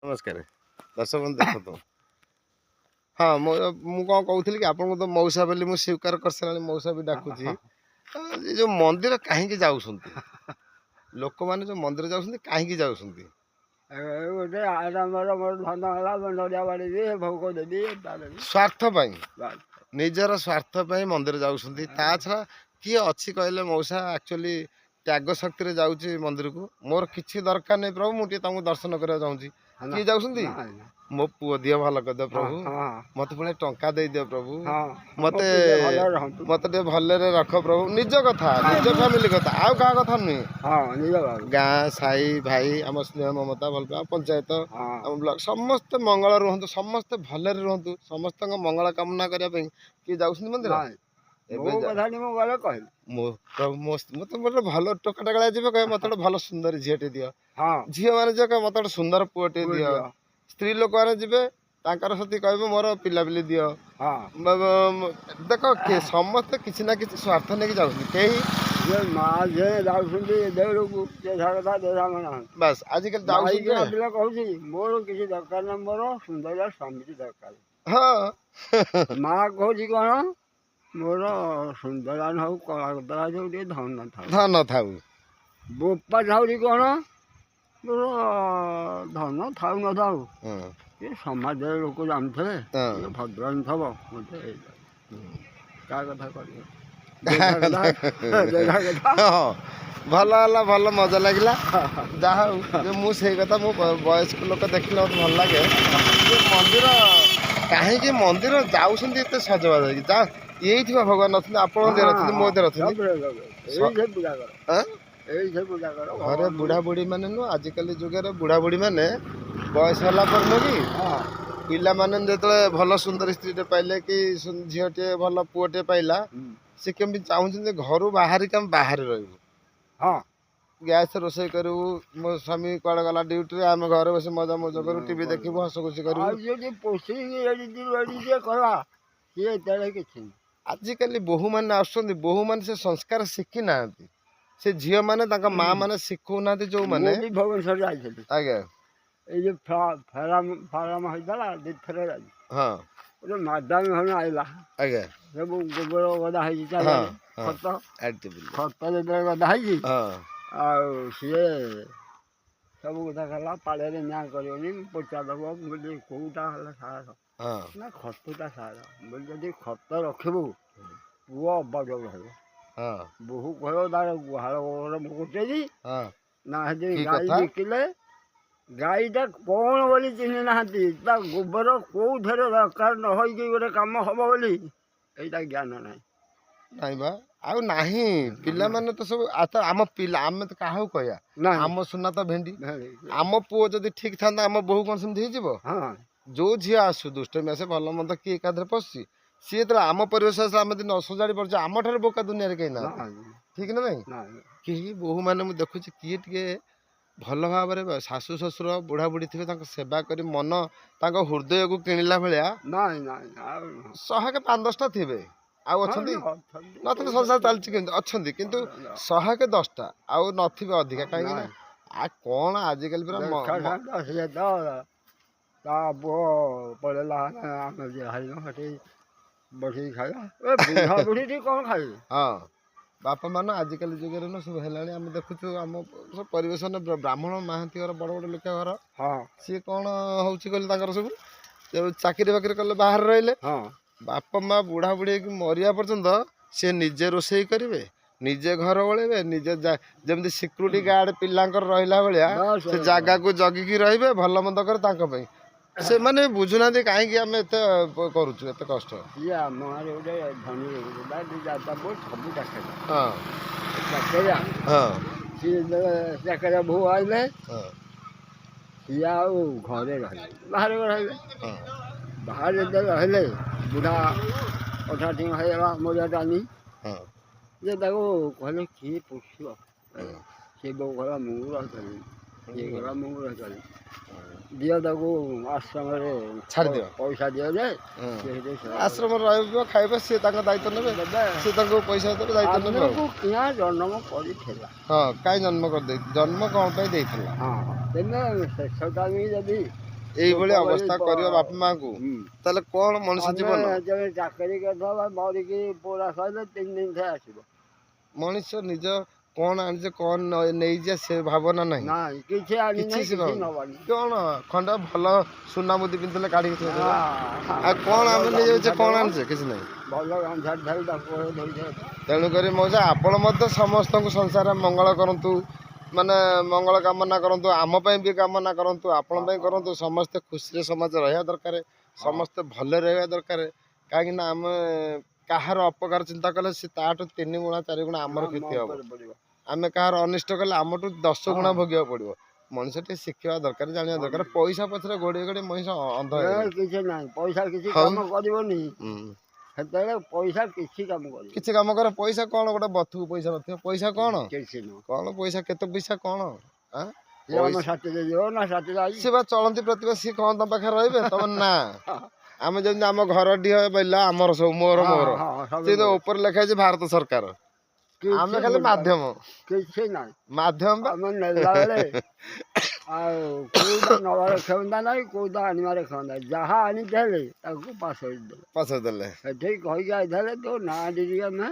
नमस्कार दर्शक बंधु देखो हाँ मु कौन कहूली कि आपको तो मौसा बोली मुझे स्वीकार कर सारे मौसा भी डाकुची जो मंदिर कहीं जाऊँगी लोक मैंने जो मंदिर जाऊँगी कहीं जाऊँगी ଗୋଟେ ଆଡ଼ମ୍ବର ମୋର ଧନ ହେଲା ମୁଁ ନଡ଼ିଆ ବାଡ଼ି ଦିଏ ଭୋଗ ଦେବି स्वार्थ निजर स्वार्थ मंदिर जाऊँगी ता छड़ा किए अच्छी कहले मौसा एक्चुअली त्याग शक्ति रे जाऊँगी मंदिर को मोर किसी दरकार नहीं प्रभु मुझे तुमको दर्शन करने जाऊँगी किए जाऊँगी मो पुओ दिह भल कर दे प्रभु मत पुणे टंका दे दियो प्रभु मत मत भल रख प्रभु निज कथा निज फैमिली कथा आउ क्या कथा नुहे गाँ साई भाई आम स्नेह ममता भल पाए पंचायत आम ब्लॉक समस्त मंगल रुहतु समस्त भले रुहतु समस्त मंगल कामना करने किए जाऊँ मंदिर मत गोटे भल टोका टाकड़ा जी कहे मत गोटे भल सुंदर झीटे दियो झील मैंने जो कहे मत गोटे सुंदर पुओटे दियो स्त्री लोक मैंने जी सती कह मोर पिलापिली दियो देख समस्ते किसी ना किसी स्वार्थ नहीं जाऊँ कहीं बस आजिकल कहूँ मोर किसी दरकार ना मोर सुंदर स्वामी दरकार हाँ माँ कहूँ कौन मोर सुंदर न हो कला धन था बोपा झाउरी कौन मोर धन थाऊ न थाऊ ये समाज लोक जानते भद्रान थब मत क्या कथा कर भल है भल मजा लगे जहाँ मुझे कथा मो वयस्क लोक देख मत भल लगे मंदिर कहीं मंदिर जाऊँगी एत सजबाज जा यही थी भगवान अच्छे आप मो घरे बुढ़ा बुढ़ी मैंने नु आजिकल जुगे बुढ़ा बुढ़ी मैंने बयस होला पर नु कि पिला माने जो भल सुंदर स्त्री पाइले कि झीटे भल पुओटे पाइला सी केमी चाहूँ घर बाहर आम बाहर हाँ गैस रोसे करूँ मो स्वामी कड़े गला ड्यूटी आम घर बस मजा मजा करूँ टीवी देखू हस खुशी करूँ आजिकल बोहू मैंने आसुँच बोहू मैंने से संस्कार शिखी ना से झील मैंने माँ मैंने शिखौ ना जो मैंने आज्ञा हाँ मादाम आईला आज्ञा सब गोबर गदा खत खत गदा सी सब कथा कला पाड़े ना कर पचा दब बोली कौटा सार ना खतटा सार बोली जदि खत रखबू पुओ अबाज रहा बहु कह तार गुहाल गोटे ना गाई बिकिले गाईटा कौन बोली चिन्ह ना गोबर कौथे दरकार न हो गोटे कम हम बोली यहीटा ज्ञान ना बा आउ पिला माने तो सब आम पिला आम तो क्या कह आम सुना तो भेंडी आम पुओ जदि ठीक था आम बहु कौन सेमती जो झी आसु दुष्टमी आसे भल मंद किए एकाधे पशि सी जो आम परिवेश आम दिन असजाड़ी पड़े आम ठार बोका दुनिया कहीं ना ठीक ना भाई कहीं बोहू मैंने मुझे देखुची किए टे भल भाव शाशु शशुर बुढ़ा बुढ़ी थे सेवा कर मन हृदय को किणला भाया 100 के 5-10टा थे नथिबे संसार चलछि अच्छा किंतु 100 के 10टा आउ नथिबे अधिका कहीं ना आ कौन आजिकल पड़ेला बठी खाया बुढ़ा बुढ़ी कौन खाए हाँ बापा मान आजिकल जुगे न सब है आम देखु आम सब परिवेश ब्राह्मण महांती घर बड़ बड़ लोक घर हाँ सी कौन हूँ कहले सब चाकरी बाकरी कले बाहर रहिले बापा माँ बुढ़ा बुढ़ी मरिया पर्यंत सी निजे रोषे करेंगे निजे घर ओल्बे निजे जमी सिक्यूरीटी गार्ड पिलांकर रहा भाया से जगह को जगिकी रे भल मंद कर से माने बुझुना कहीं आम एत करुचु एत कष्ट चाकरिया भू आइले सी घरे बाहर बाहर रही बुढ़ा अठा ठीक है मोजा टानी जे कहले किए पोष सी बो गला मुँह ये गला मुँह दियो आश्रम छाड़ दियो पैसा दियो जे आश्रम खाइबे सी दायित्व ने सी पैसा देवे दायित्व ने क्या जन्म कर हाँ कहीं जन्म कर जन्म कौन हाँ शेष टाइम जदि এইଭଳି ଅବସ୍ଥା କରିବ ବାପା ମାଙ୍କୁ ତାହେଲେ କ'ଣ ମଣିଷ ଜୀବନ? ଚାକିରି କରିଦେବା ମରିକି ପୁରା ସରିଲେ 3 ଦିନ ଥରେ ଆସିବ। ମଣିଷ ନିଜ କ'ଣ ଆଣିছে କ'ଣ ନେଇଯା ସେ ଭାବନା ନାହିଁ। ନାଇଁ କିଛି ଆଣି କିଛି ନବାନି। କ'ଣ ଖଣ୍ଡ ଭଲ ସୁନା ମୁଦି ପିନ୍ଧିଲେ କାଢିକି ଥୋଇଦେବେ। ଆଉ କ'ଣ ଆମେ ନେଇଯାଉଛେ କ'ଣ ଆଣିଛେ କିଛି ନାହିଁ। ଭଲ ଗାମୁଛାଟେ ଧରି ତାକୁ ଧୋଇଦେବେ। ତେଣୁକରି ମଉସା ଆପଣ ମଧ୍ୟ ସମସ୍ତଙ୍କୁ ସଂସାରରେ ମଙ୍ଗଳ କରନ୍ତୁ, ମାନେ ମଙ୍ଗଳ କାମନା କରନ୍ତୁ, ଆମ ପାଇଁ ବି କାମନା କରନ୍ତୁ, ଆପଣ ପାଇଁ କରନ୍ତୁ। ସମସ୍ତେ ଖୁସିରେ ସମାଜ ରହିବା ଦରକାର, ସମସ୍ତେ ଭଲରେ ରହିବା ଦରକାର। କାହିଁକି ନା ଆମେ କାହାର ଅପକାର ଚିନ୍ତା କଲେ ସେ ତାଠୁ 3 ଗୁଣା 4 ଗୁଣା ଆମର କ୍ଷତି ହବ। ଆମେ କାହାର ଅନିଷ୍ଟ କଲେ ଆମଠୁ 10 ଗୁଣା ଭୋଗିବାକୁ ପଡ଼ିବ। ମଣିଷ ଟିକେ ଶିଖିବା ଦରକାର, ଜାଣିବା ଦରକାର। ପଇସା ପଛରେ ଗୋଡ଼େଇ ଗୋଡ଼େଇ ମଣିଷ ଅନ୍ଧ ହେଇଗଲାଣି। କିଛି ନାହିଁ, ପଇସା କିଛି କାମ କରିବନି। ସେତେବେଳେ ପଇସା କିଛି କାମ କରିବ, କିଛି କାମ କର। ପଇସା କ'ଣ ଗୋଟେ ବଥୁକୁ ପଇସା ନଥିବ। ପଇସା କ'ଣ କିଛି ନୁହଁ। କ'ଣ ପଇସା କେତେ ପଇସା କ'ଣ? ସାଥିରେ ଯିବ ନା ସାଥିରେ ସିଏ ବା ଚଳନ୍ତି ପ୍ରତିଭା, ସିଏ କ'ଣ ତମ ପାଖରେ ରହିବେ? ତମ ନା ଆମେ ଯେମିତି ଆମ ଘର ଢିଅ ବଇଲା ଆମର ସବୁ ମୋର ମୋର, ସେ ତ ଉପରେ ଲେଖା ହେଇଛି ଭାରତ ସରକାର। ଆମେ ଖାଲି ମାଧ୍ୟମ। କିଛି ନାହିଁ, ମାଧ୍ୟମ ଆମେ ନେଲା ବେଳେ ଆଉ କୋଉଟା ନବାରେ କ୍ଷମତା ନାହିଁ, କୋଉଟା ଆଣିବାରେ କ୍ଷମତା ନାହିଁ। ଯାହା ଆଣିଥିଲେ ତାକୁ ପାସ୍ ଦେଲେ ଏଠି କହିକି ଆଇଥିଲେ ତୋ ନାଁ ଟିକେ ଆମେ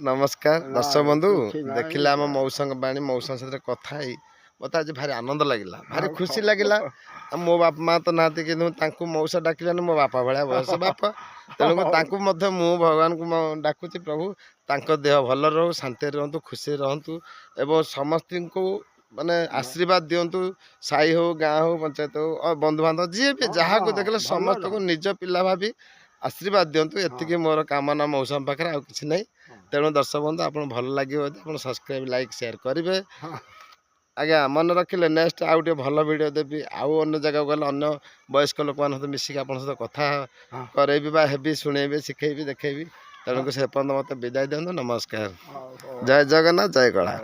ନମସ୍କାର ଦର୍ଶକ ବନ୍ଧୁ। ଦେଖିଲେ ଆମ ମଉସାଙ୍କ ବାଣୀ, ମଉସାଙ୍କ ସାଥିରେ କଥା ହେଇ ମୋତେ ଆଜି ଭାରି ଆନନ୍ଦ ଲାଗିଲା, ଭାରି ଖୁସି ଲାଗିଲା। ମୋ ବାପା ମା ତ ନାହାନ୍ତି, କିନ୍ତୁ ତାଙ୍କୁ ମଉସା ଡାକିଲାନି ମୋ ବାପା ଭଳିଆ ବୟସ ବାପା। ତେଣୁ ତାଙ୍କୁ ମଧ୍ୟ ମୁଁ ଭଗବାନଙ୍କୁ ଡାକୁଛି, ପ୍ରଭୁ ତାଙ୍କ ଦେହ ଭଲ ରହୁ, ଶାନ୍ତିରେ ରୁହନ୍ତୁ, ଖୁସିରେ ରହନ୍ତୁ ଏବଂ ସମସ୍ତଙ୍କୁ ମାନେ ଆଶୀର୍ବାଦ ଦିଅନ୍ତୁ। ସାହି ହଉ, ଗାଁ ହଉ, ପଞ୍ଚାୟତ ହଉ, ବନ୍ଧୁବାନ୍ଧବ ଯିଏ ବି ଯାହାକୁ ଦେଖିଲେ ସମସ୍ତଙ୍କୁ ନିଜ ପିଲା ଭାବି ଆଶୀର୍ବାଦ ଦିଅନ୍ତୁ। ଏତିକି ମୋର କାମନା ମଉସାଙ୍କ ପାଖରେ, ଆଉ କିଛି ନାହିଁ। ତେଣୁ ଦର୍ଶକ ବନ୍ଧୁ ଆପଣ ଭଲ ଲାଗିବ ଯଦି ଆପଣ ସବସ୍କ୍ରାଇବ୍, ଲାଇକ୍, ସେୟାର କରିବେ। ଆଜ୍ଞା ମନେ ରଖିଲେ ନେକ୍ସଟ ଆଉ ଟିକେ ଭଲ ଭିଡ଼ିଓ ଦେବି। ଆଉ ଅନ୍ୟ ଜାଗାକୁ ଗଲେ ଅନ୍ୟ ବୟସ୍କ ଲୋକମାନଙ୍କ ସହିତ ମିଶିକି ଆପଣଙ୍କ ସହିତ କଥା କରେଇବି ବା ହେବି, ଶୁଣେଇବି, ଶିଖେଇବି, ଦେଖେଇବି। ତେଣୁକୁ ସେ ପର୍ଯ୍ୟନ୍ତ ମୋତେ ବିଦାୟ ଦିଅନ୍ତୁ। ନମସ୍କାର, ଜୟ ଜଗନ୍ନାଥ, ଜୟ କଳା।